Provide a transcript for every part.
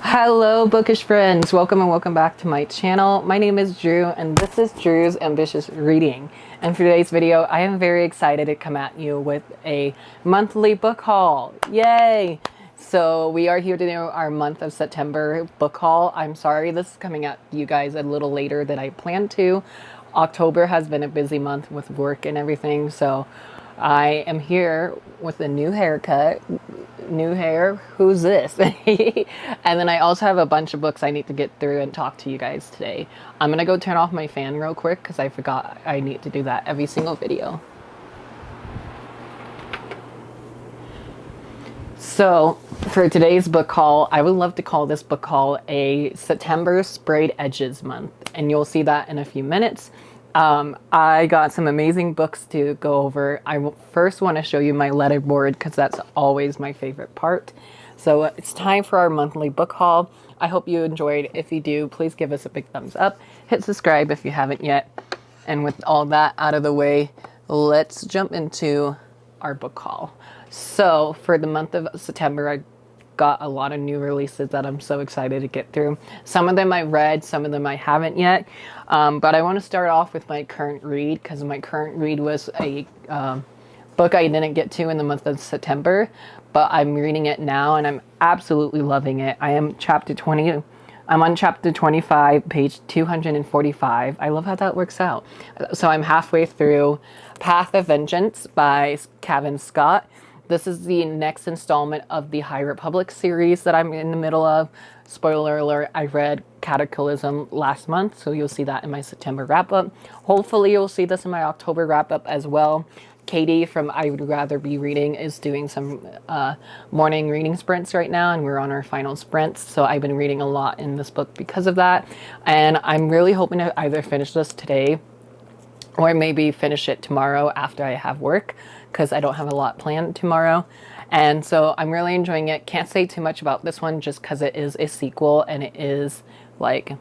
Hello bookish friends, welcome and welcome back to my channel. My name is Drew and this is Drew's Ambitious Reading. And for today's video, I am very excited to come at you with a monthly book haul. Yay! So we are here to do our month of September book haul. I'm sorry this is coming at you guys a little later than I planned to. October has been a busy month with work and everything, so I am here with a new haircut. New hair, who's this? And then I also have a bunch of books I need to get through and talk to you guys today. I'm gonna go turn off my fan real quick because I forgot I need to do that every single video. So for today's book haul, I would love to call this book haul a September Sprayed Edges month, and you'll see that in a few minutes. I got some amazing books to go over. I first want to show you my letterboard because that's always my favorite part. So it's time for our monthly book haul. I hope you enjoyed. If you do, please give us a big thumbs up. Hit subscribe if you haven't yet. And with all that out of the way, let's jump into our book haul. So for the month of September, I got a lot of new releases that I'm so excited to get through. Some of them I read, some of them I haven't yet. But I want to start off with my current read because my current read was a book I didn't get to in the month of September, but I'm reading it now and I'm absolutely loving it. I'm on chapter 25, page 245. I love how that works out. So I'm halfway through Path of Vengeance by Cavan Scott. This is the next installment of the High Republic series that I'm in the middle of. Spoiler alert, I read Cataclysm last month, so you'll see that in my September wrap-up. Hopefully you'll see this in my October wrap-up as well. Katy from I Would Rather Be Reading is doing some morning reading sprints right now, and we're on our final sprints, so I've been reading a lot in this book because of that. And I'm really hoping to either finish this today or maybe finish it tomorrow after I have work, because I don't have a lot planned tomorrow. And so I'm really enjoying it. Can't say too much about this one just because it is a sequel and it is like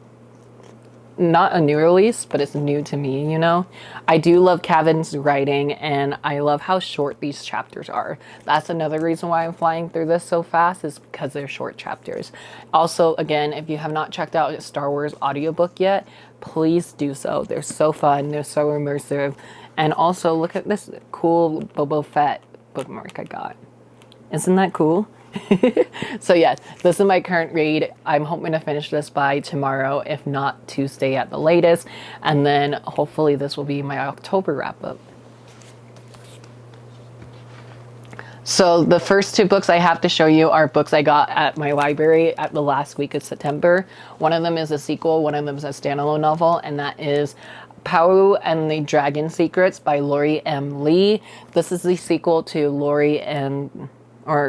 not a new release, but it's new to me, you know. I do love Cavan's writing and I love how short these chapters are. That's another reason why I'm flying through this so fast, is because they're short chapters. Also, again, if you have not checked out a Star Wars audiobook yet, please do so. They're so fun, they're so immersive. And also look at this cool Boba Fett bookmark I got. Isn't that cool? So yeah, this is my current read. I'm hoping to finish this by tomorrow, if not Tuesday at the latest. And then hopefully this will be my October wrap-up. So the first two books I have to show you are books I got at my library at the last week of September. One of them is a sequel, one of them is a standalone novel, and that is Pau and the Dragon Secrets by Lori M. Lee. This is the sequel to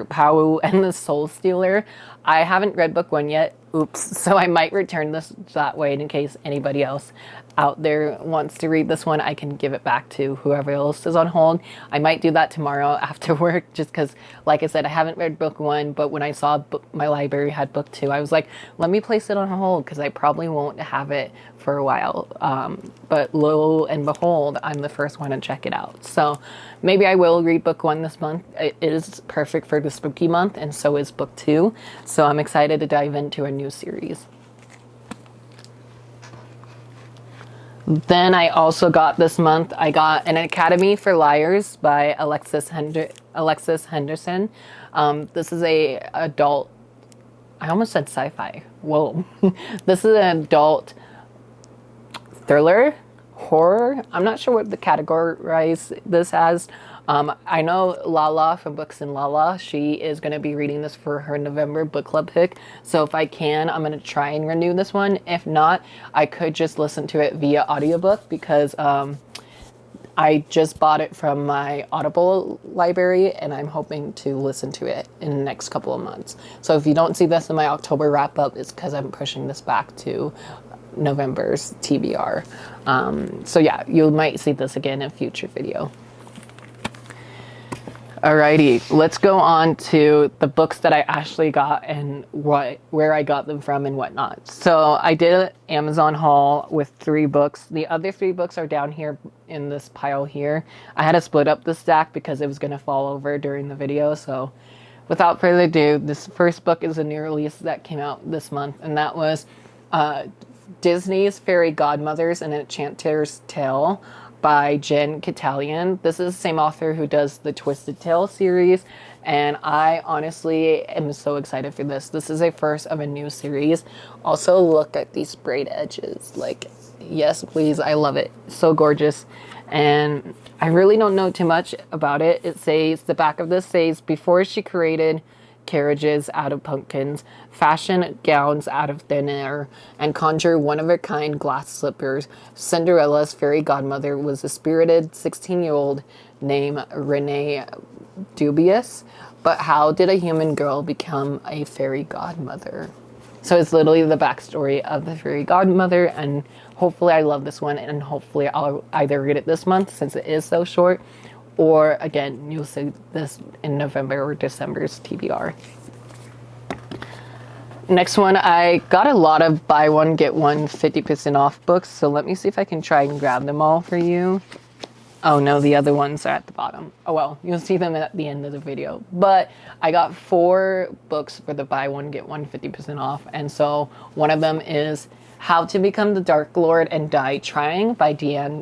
Pau and the Soul Stealer. I haven't read book one yet. Oops. So I might return this that way in case anybody else out there wants to read this one. I can give it back to whoever else is on hold. I might do that tomorrow after work just because, like I said, I haven't read book one, but when I saw my library had book two, I was like, let me place it on hold because I probably won't have it for a while. But lo and behold, I'm the first one to check it out. So maybe I will read book one this month. It is perfect for the spooky month, and so is book two. So I'm excited to dive into a new series. Then I also got this month, I got An Academy for Liars by Alexis Henderson. This is a adult, I almost said sci-fi. Whoa. This is an adult thriller, horror. I'm not sure what to categorize this as. I know Lala from Books and Lala, she is going to be reading this for her November book club pick. So if I can, I'm going to try and renew this one. If not, I could just listen to it via audiobook because I just bought it from my Audible library and I'm hoping to listen to it in the next couple of months. So if you don't see this in my October wrap up, it's because I'm pushing this back to November's TBR. So yeah, you might see this again in a future video. Alrighty, let's go on to the books that I actually got and where I got them from and whatnot. So I did an Amazon haul with 3 books. The other 3 books are down here in this pile here. I had to split up the stack because it was going to fall over during the video, so without further ado, this first book is a new release that came out this month, and that was Disney's Fairy Godmothers: An Enchanter's Tale by Jen Catalian. This is the same author who does the Twisted Tale series, and I honestly am so excited for this. This is a first of a new series. Also, look at these sprayed edges. Like, yes, please, I love it. So gorgeous. And I really don't know too much about it. It says, the back of this says, before she created carriages out of pumpkins, fashion gowns out of thin air, and conjure one-of-a-kind glass slippers, Cinderella's fairy godmother was a spirited 16-year-old named Renee Dubious. But how did a human girl become a fairy godmother? So it's literally the backstory of the fairy godmother, and hopefully I love this one, and hopefully I'll either read it this month since it is so short, or again, you'll see this in November or December's TBR. Next one, I got a lot of buy one, get one 50% off books, so let me see if I can try and grab them all for you. Oh no, the other ones are at the bottom. Oh well, you'll see them at the end of the video. But I got 4 books for the buy one, get one 50% off. And so one of them is How to Become the Dark Lord and Die Trying by DJ,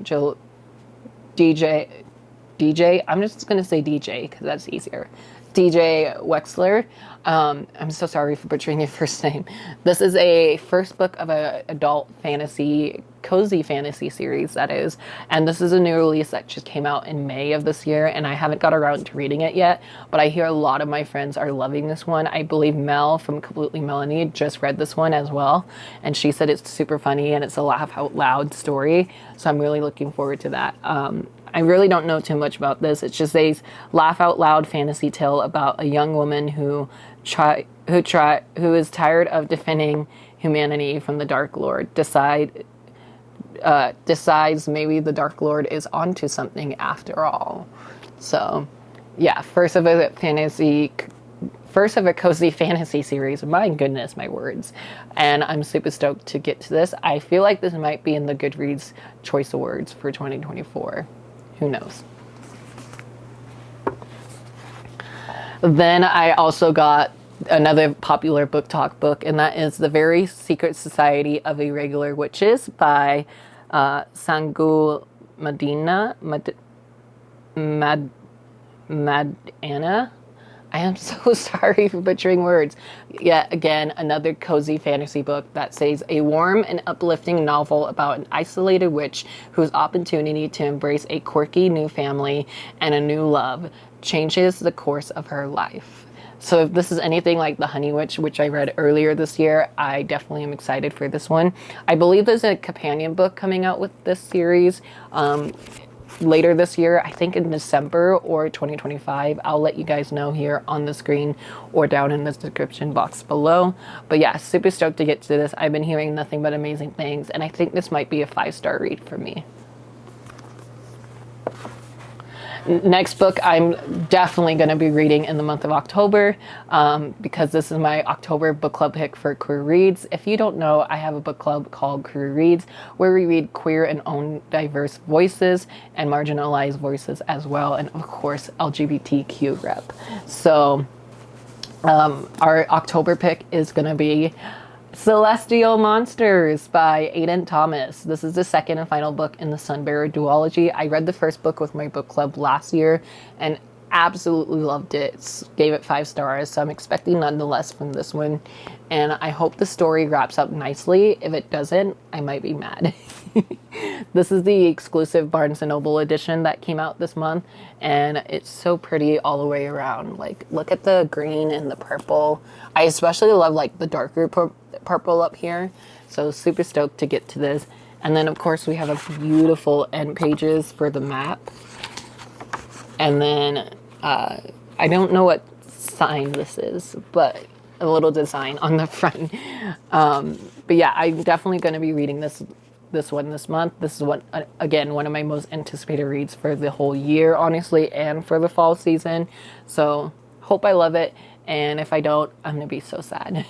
I'm just going to say DJ because that's easier. DJ Wexler. I'm so sorry for butchering your first name. This is a first book of an adult fantasy, cozy fantasy series, that is. And this is a new release that just came out in May of this year, and I haven't got around to reading it yet, but I hear a lot of my friends are loving this one. I believe Mel from Completely Melanie just read this one as well, and she said it's super funny and it's a laugh out loud story, so I'm really looking forward to that. I really don't know too much about this. It's just a laugh out loud fantasy tale about a young woman who is tired of defending humanity from the Dark Lord, decides maybe the Dark Lord is onto something after all. So, yeah, first of a cozy fantasy series. My goodness, my words. And I'm super stoked to get to this. I feel like this might be in the Goodreads Choice Awards for 2024. Who knows? Then I also got another popular book talk book, and that is The Very Secret Society of Irregular Witches by Sangu Madana. I am so sorry for butchering words. Yet again, another cozy fantasy book that says a warm and uplifting novel about an isolated witch whose opportunity to embrace a quirky new family and a new love changes the course of her life. So if this is anything like The Honey Witch, which I read earlier this year, I definitely am excited for this one. I believe there's a companion book coming out with this series later this year, I think in December or 2025. I'll let you guys know here on the screen or down in the description box below. But yeah, super stoked to get to this. I've been hearing nothing but amazing things, and I think this might be a 5-star read for me. Next book I'm definitely going to be reading in the month of October because this is my October book club pick for Queerreads. If you don't know, I have a book club called Queerreads where we read queer and own diverse voices and marginalized voices as well, and of course LGBTQ rep. So our October pick is going to be Celestial Monsters by Aiden Thomas. This is the second and final book in the Sunbearer duology. I read the first book with my book club last year and absolutely loved it. Gave it 5 stars, so I'm expecting nonetheless from this one. And I hope the story wraps up nicely. If it doesn't, I might be mad. This is the exclusive Barnes & Noble edition that came out this month, and it's so pretty all the way around. Like, look at the green and the purple. I especially love like the darker purple up here, so super stoked to get to this. And then of course we have a beautiful end pages for the map, and then I don't know what sign this is, but a little design on the front. But yeah, I'm definitely going to be reading this one this month. This is again one of my most anticipated reads for the whole year, honestly, and for the fall season. So hope I love it, and if I don't, I'm gonna be so sad.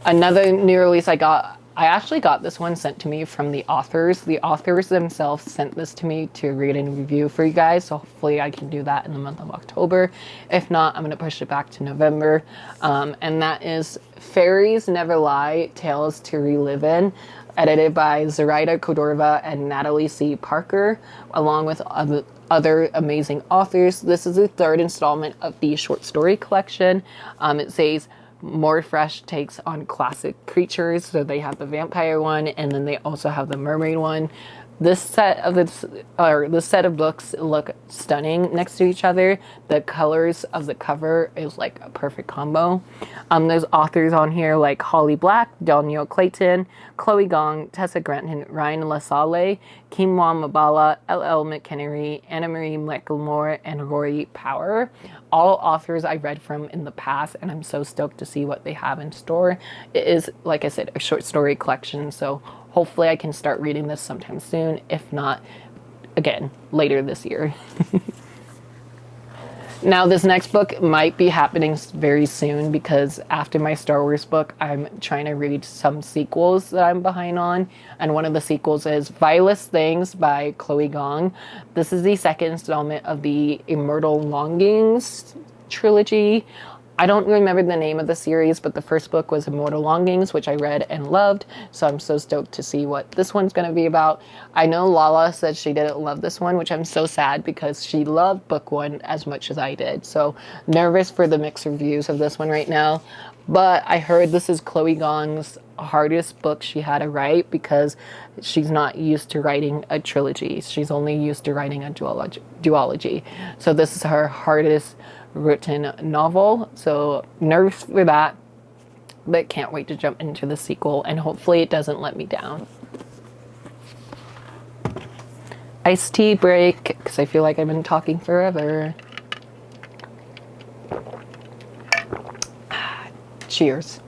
Another new release I got I actually got this one sent to me from the authors. The authors themselves sent this to me to read and review for you guys. So hopefully I can do that in the month of October. If not, I'm going to push it back to November. And that is Fairies Never Lie, Tales to Relive In, edited by Zoraida Cordova and Natalie C. Parker, along with other amazing authors. This is the third installment of the short story collection. It says more fresh takes on classic creatures. So they have the vampire one, and then they also have the mermaid one. This set of books look stunning next to each other. The colors of the cover is like a perfect combo. There's authors on here like Holly Black, Danielle Clayton, Chloe Gong, Tessa Granton, Ryan LaSalle, Kimwa Mabala, L.L. McHenry, Anna Marie Mecklemore, and Rory Power. All authors I read from in the past, and I'm so stoked to see what they have in store. It is, like I said, a short story collection, so hopefully I can start reading this sometime soon. If not, again, later this year. Now, this next book might be happening very soon because after my Star Wars book, I'm trying to read some sequels that I'm behind on. And one of the sequels is Vilest Things by Chloe Gong. This is the second installment of the Immortal Longings trilogy. I don't remember the name of the series, but the first book was Immortal Longings, which I read and loved. So I'm so stoked to see what this one's going to be about. I know Lala said she didn't love this one, which I'm so sad because she loved book one as much as I did. So nervous for the mixed reviews of this one right now. But I heard this is Chloe Gong's hardest book she had to write because she's not used to writing a trilogy. She's only used to writing a duology. So this is her hardest written novel, so nervous for that, but can't wait to jump into the sequel, and hopefully it doesn't let me down. Iced tea break, because I feel like I've been talking forever. Cheers.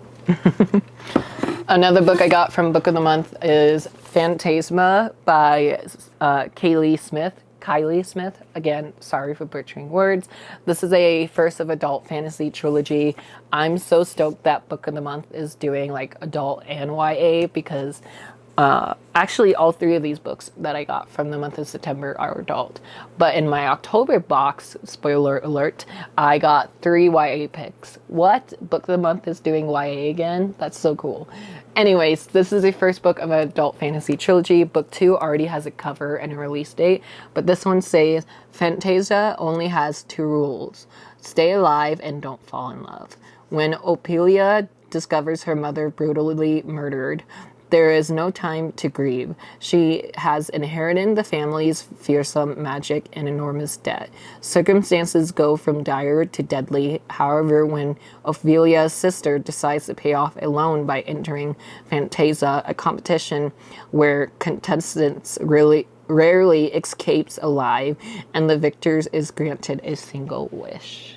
Another book I got from Book of the Month is Phantasma by Kylie Smith. Again, sorry for butchering words. This is a first of adult fantasy trilogy. I'm so stoked that Book of the Month is doing like adult and YA because actually all three of these books that I got from the month of September are adult. But in my October box, spoiler alert, I got 3 YA picks. What? Book of the Month is doing YA again? That's so cool. Anyways, this is the first book of an adult fantasy trilogy. Book 2 already has a cover and a release date, but this one says, Fantasia only has 2 rules. Stay alive and don't fall in love. When Ophelia discovers her mother brutally murdered, there is no time to grieve. She has inherited the family's fearsome magic and enormous debt. Circumstances go from dire to deadly. However, when Ophelia's sister decides to pay off a loan by entering Fantasia, a competition where contestants rarely escapes alive, and the victors is granted a single wish.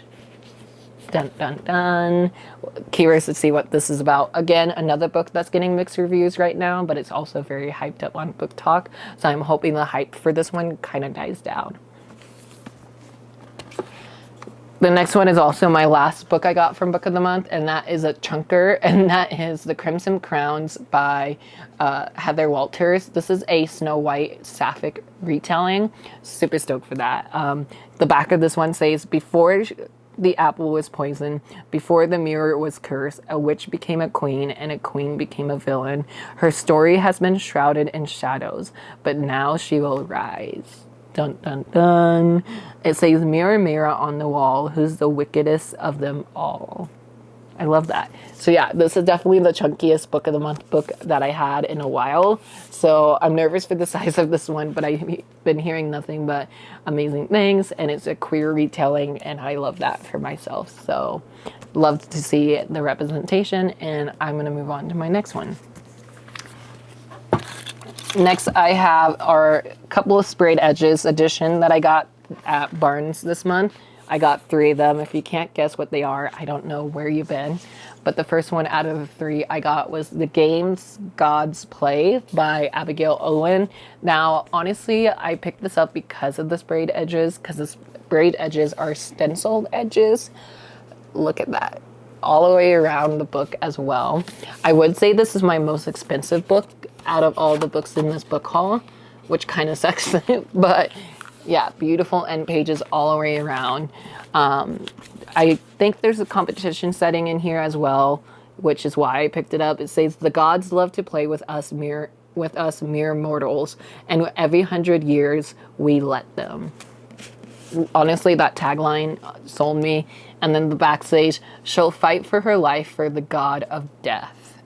Dun dun dun. Curious to see what this is about. Again, another book that's getting mixed reviews right now, but it's also very hyped up on Book Talk. So I'm hoping the hype for this one kind of dies down. The next one is also my last book I got from Book of the Month, and that is a chunker, and that is The Crimson Crowns by Heather Walters. This is a Snow White sapphic retelling. Super stoked for that. The back of this one says, before the apple was poisoned, before the mirror was cursed, a witch became a queen, and a queen became a villain. Her story has been shrouded in shadows, but now she will rise. Dun dun dun. It says, mirror, mirror on the wall, who's the wickedest of them all? I love that. So yeah, this is definitely the chunkiest Book of the Month book that I had in a while. So I'm nervous for the size of this one, but I've been hearing nothing but amazing things, and it's a queer retelling, and I love that for myself. So love to see the representation, and I'm going to move on to my next one. Next, I have our couple of Sprayed Edges edition that I got at Barnes this month. I got 3 of them. If you can't guess what they are, I don't know where you've been. But the first one out of the 3 I got was The Games Gods Play by Abigail Owen. Now, honestly, I picked this up because of the sprayed edges, because the sprayed edges are stenciled edges. Look at that. all the way around the book as well. I would say this is my most expensive book out of all the books in this book haul, which kind of sucks. But yeah, beautiful end pages all the way around. I think there's a competition setting in here as well, which is why I picked it up. It says, the gods love to play with us mere mortals, and every 100 years we let them. Honestly, that tagline sold me. And then the back says, she'll fight for her life for the god of death.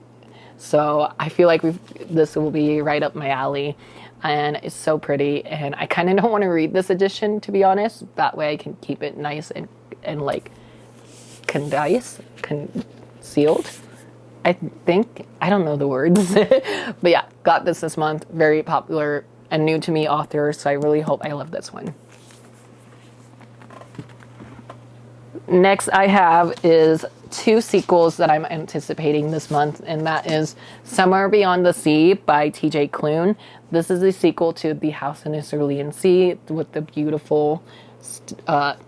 So I feel like this will be right up my alley. And it's so pretty. And I kind of don't want to read this edition, to be honest. That way I can keep it nice and like concealed. I think. I don't know the words. But yeah, got this month. Very popular and new to me author. So I really hope I love this one. Next I have is 2 sequels that I'm anticipating this month, and that is Somewhere Beyond the Sea by TJ Klune. This is a sequel to The House in the Cerulean Sea with the beautiful,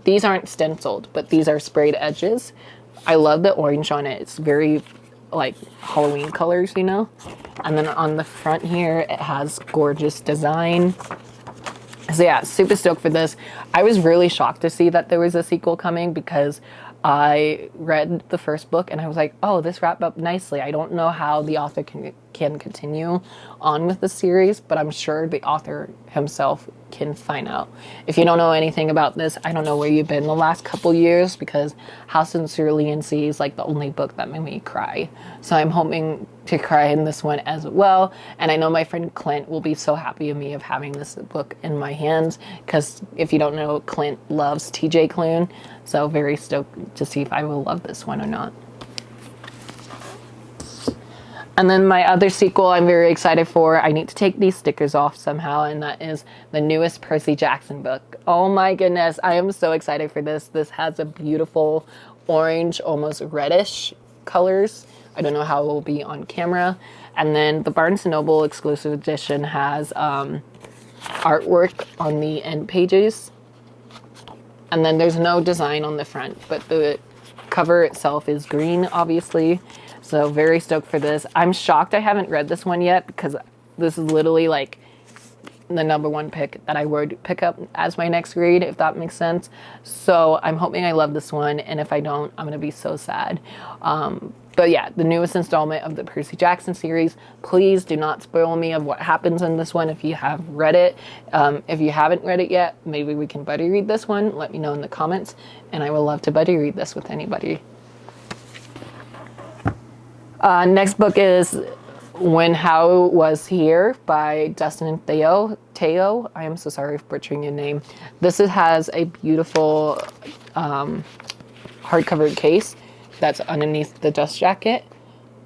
these aren't stenciled, but these are sprayed edges. I love the orange on it. It's very like Halloween colors, you know? And then on the front here, it has gorgeous design. So yeah, super stoked for this. I was really shocked to see that there was a sequel coming because I read the first book and I was like, oh, this wrapped up nicely. I don't know how the author can continue on with the series, but I'm sure the author himself can find out. If you don't know anything about this, I don't know where you've been the last couple years, because House in Cerulean Sea is like the only book that made me cry. So I'm hoping to cry in this one as well. And I know my friend Clint will be so happy of me of having this book in my hands, because if you don't know, Clint loves TJ Klune. So very stoked to see if I will love this one or not. And then my other sequel I'm very excited for, I need to take these stickers off somehow, and that is the newest Percy Jackson book. Oh my goodness, I am so excited for this. This has a beautiful orange, almost reddish colors. I don't know how it will be on camera. And then the Barnes & Noble exclusive edition has artwork on the end pages. And then there's no design on the front, but the cover itself is green, obviously. So very stoked for this. I'm shocked I haven't read this one yet, because this is literally like the #1 pick that I would pick up as my next read, if that makes sense. So I'm hoping I love this one, and if I don't, I'm going to be so sad. But yeah, the newest installment of the Percy Jackson series. Please do not spoil me of what happens in this one if you have read it. If you haven't read it yet, maybe we can buddy read this one. Let me know in the comments, and I would love to buddy read this with anybody. Next book is When How Was Here by Dustin and Teo. I am so sorry for butchering your name. This has a beautiful hardcover case that's underneath the dust jacket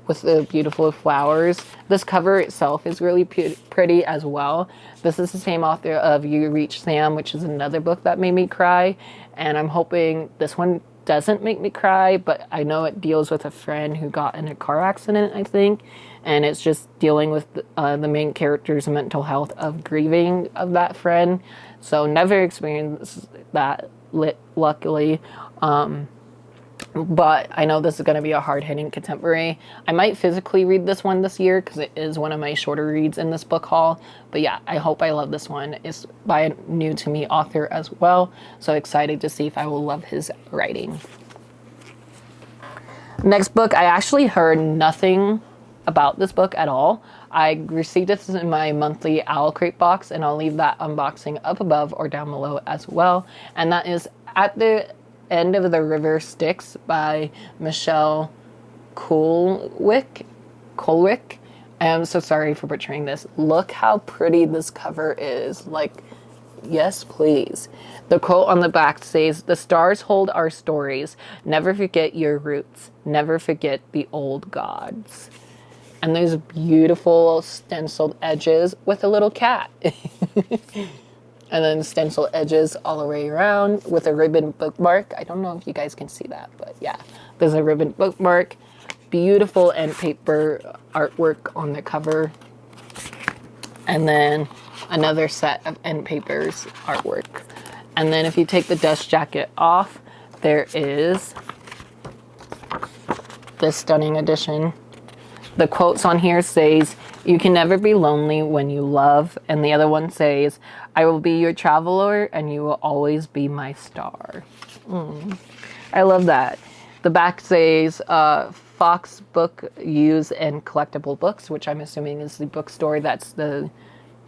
with the beautiful flowers. This cover itself is really pretty as well. This is the same author of You Reach Sam, which is another book that made me cry. And I'm hoping this one doesn't make me cry, but I know it deals with a friend who got in a car accident, I think. And it's just dealing with the main character's mental health of grieving of that friend. So never experienced that, luckily. But I know this is going to be a hard-hitting contemporary. I might physically read this one this year because it is one of my shorter reads in this book haul. But yeah, I hope I love this one. It's by a new-to-me author as well. So excited to see if I will love his writing. Next book, I actually heard nothing about this book at all. I received this in my monthly Owlcrate box, and I'll leave that unboxing up above or down below as well. And that is At the End of the River Styx by Michelle Colwick. I am so sorry for butchering this. Look how pretty this cover is. Like, yes, please. The quote on the back says, "The stars hold our stories. Never forget your roots. Never forget the old gods." And there's beautiful stenciled edges with a little cat. And then stencil edges all the way around with a ribbon bookmark. I don't know if you guys can see that, but yeah, there's a ribbon bookmark. Beautiful end paper artwork on the cover. And then another set of end papers artwork. And then if you take the dust jacket off, there is this stunning edition. The quotes on here says, "You can never be lonely when you love." And the other one says, "I will be your traveler and you will always be my star." I love that. The back says, Fox Book Use and Collectible Books, which I'm assuming is the bookstore that's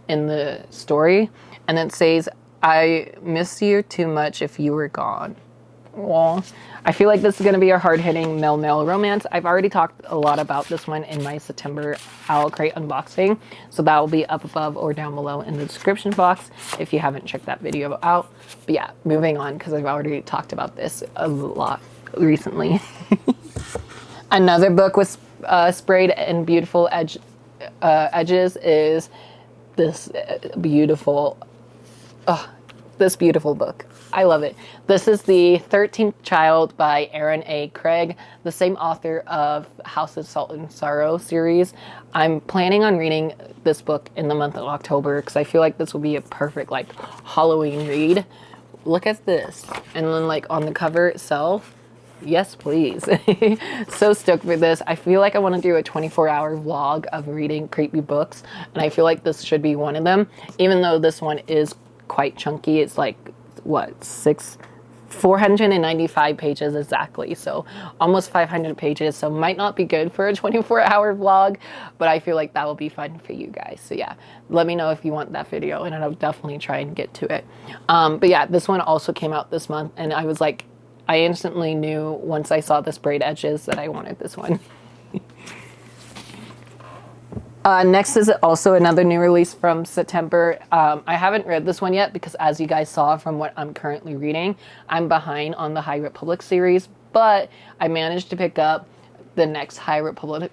in the story. And it says, "I miss you too much if you were gone." Well, I feel like this is going to be a hard-hitting male romance. I've already talked a lot about this one in my September Owlcrate unboxing, so that will be up above or down below in the description box if you haven't checked that video out. But yeah, moving on, because I've already talked about this a lot recently. Another book with sprayed and beautiful edges is this beautiful book. I love it. This is the 13th Child by Aaron A. Craig, the same author of House of Salt and Sorrow series. I'm planning on reading this book in the month of October because I feel like this will be a perfect like Halloween read. Look at this. And then like on the cover itself, yes please. So stoked for this. I feel like I want to do a 24-hour vlog of reading creepy books, and I feel like this should be one of them, even though this one is quite chunky. It's like what, 495 pages exactly, so almost 500 pages, so might not be good for a 24-hour vlog, but I feel like that will be fun for you guys. So yeah, let me know if you want that video and I'll definitely try and get to it. But yeah, this one also came out this month, and I was like, I instantly knew once I saw the sprayed edges that I wanted this one. Next is also another new release from September. I haven't read this one yet because, as you guys saw from what I'm currently reading, I'm behind on the High Republic series, but I managed to pick up the next High Republic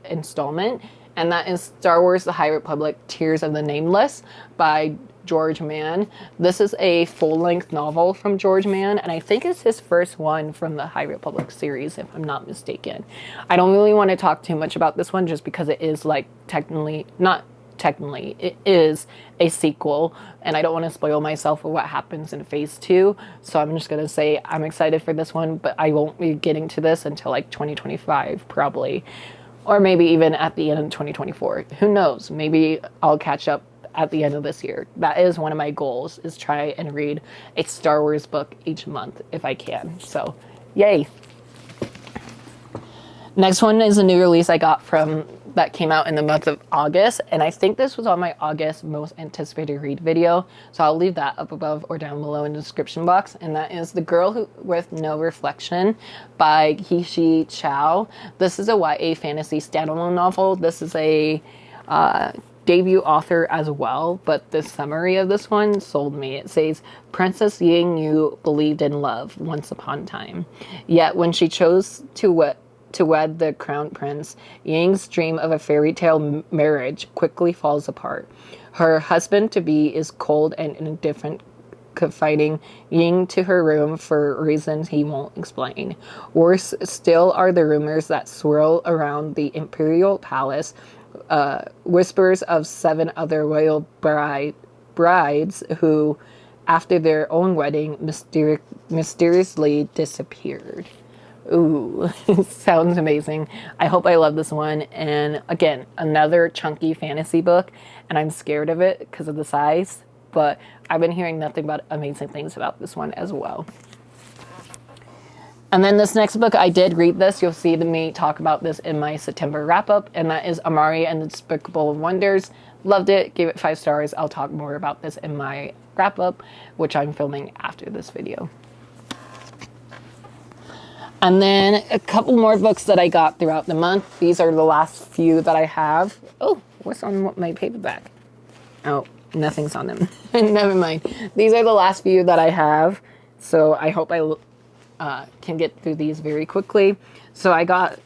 installment, and that is Star Wars: The High Republic Tears of the Nameless by George Mann. This is a full-length novel from George Mann, and I think it's his first one from the High Republic series, if I'm not mistaken. I don't really want to talk too much about this one just because it is like it is a sequel, and I don't want to spoil myself for what happens in phase 2, so I'm just going to say I'm excited for this one, but I won't be getting to this until like 2025 probably, or maybe even at the end of 2024. Who knows? Maybe I'll catch up at the end of this year. That is one of my goals, is try and read a Star Wars book each month if I can. So yay. Next one is a new release I got that came out in the month of August, and I think this was on my August most anticipated read video, so I'll leave that up above or down below in the description box, and that is The Girl with No Reflection by He-She Chow. This is a YA fantasy standalone novel. This is a debut author as well, but the summary of this one sold me. It says, "Princess Ying Yu believed in love once upon a time. Yet when she chose to wed the crown prince, Ying's dream of a fairy tale marriage quickly falls apart. Her husband-to-be is cold and indifferent, confining Ying to her room for reasons he won't explain. Worse still are the rumors that swirl around the imperial palace, whispers of 7 other royal brides who, after their own wedding, mysteriously disappeared." Ooh, sounds amazing. I hope I love this one. And again, another chunky fantasy book, and I'm scared of it because of the size, but I've been hearing nothing but amazing things about this one as well. And then this next book, I did read this. You'll see me talk about this in my September wrap-up, and that is Amari and the Despicable Wonders. Loved it. Gave it 5 stars. I'll talk more about this in my wrap-up, which I'm filming after this video. And then a couple more books that I got throughout the month. These are the last few that I have. Oh, what's on my paperback? Oh, nothing's on them. Never mind. These are the last few that I have, so I hope I can get through these very quickly. So I got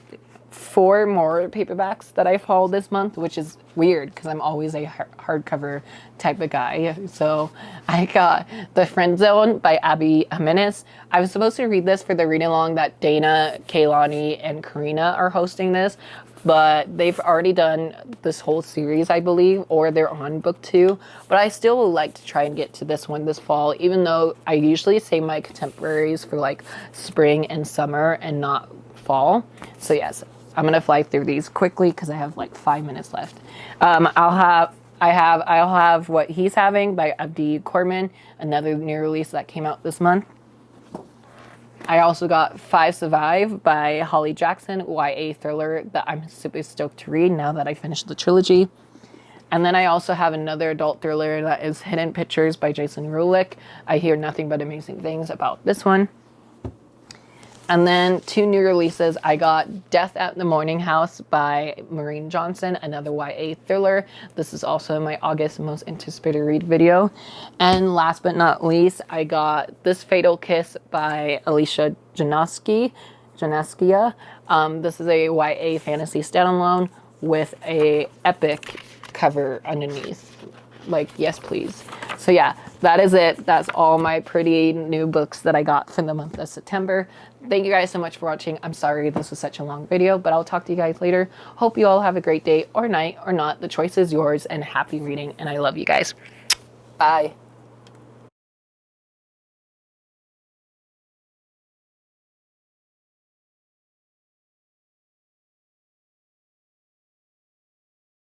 4 more paperbacks that I've hauled this month, which is weird because I'm always a hardcover type of guy. So I got The Friend Zone by Abby Jimenez. I was supposed to read this for the read-along that Dana, Kaylani, and Karina are hosting this, but they've already done this whole series, I believe, or they're on book 2. But I still would like to try and get to this one this fall, even though I usually save my contemporaries for like spring and summer and not fall. So yes, I'm gonna fly through these quickly because I have like 5 minutes left. I'll have What He's Having by Abdi Corman, another new release that came out this month. I also got 5 Survive by Holly Jackson, YA thriller that I'm super stoked to read now that I finished the trilogy. And then I also have another adult thriller that is Hidden Pictures by Jason Rulick. I hear nothing but amazing things about this one. And then 2 new releases. I got Death at the Morning House by Maureen Johnson, another YA thriller. This is also my August most anticipated read video. And last but not least, I got This Fatal Kiss by Alicia Janoski. This is a YA fantasy standalone with a epic cover underneath. Like, yes, please. So yeah, that is it. That's all my pretty new books that I got for the month of September. Thank you guys so much for watching. I'm sorry this was such a long video, but I'll talk to you guys later. Hope you all have a great day or night or not. The choice is yours, and happy reading. And I love you guys. Bye.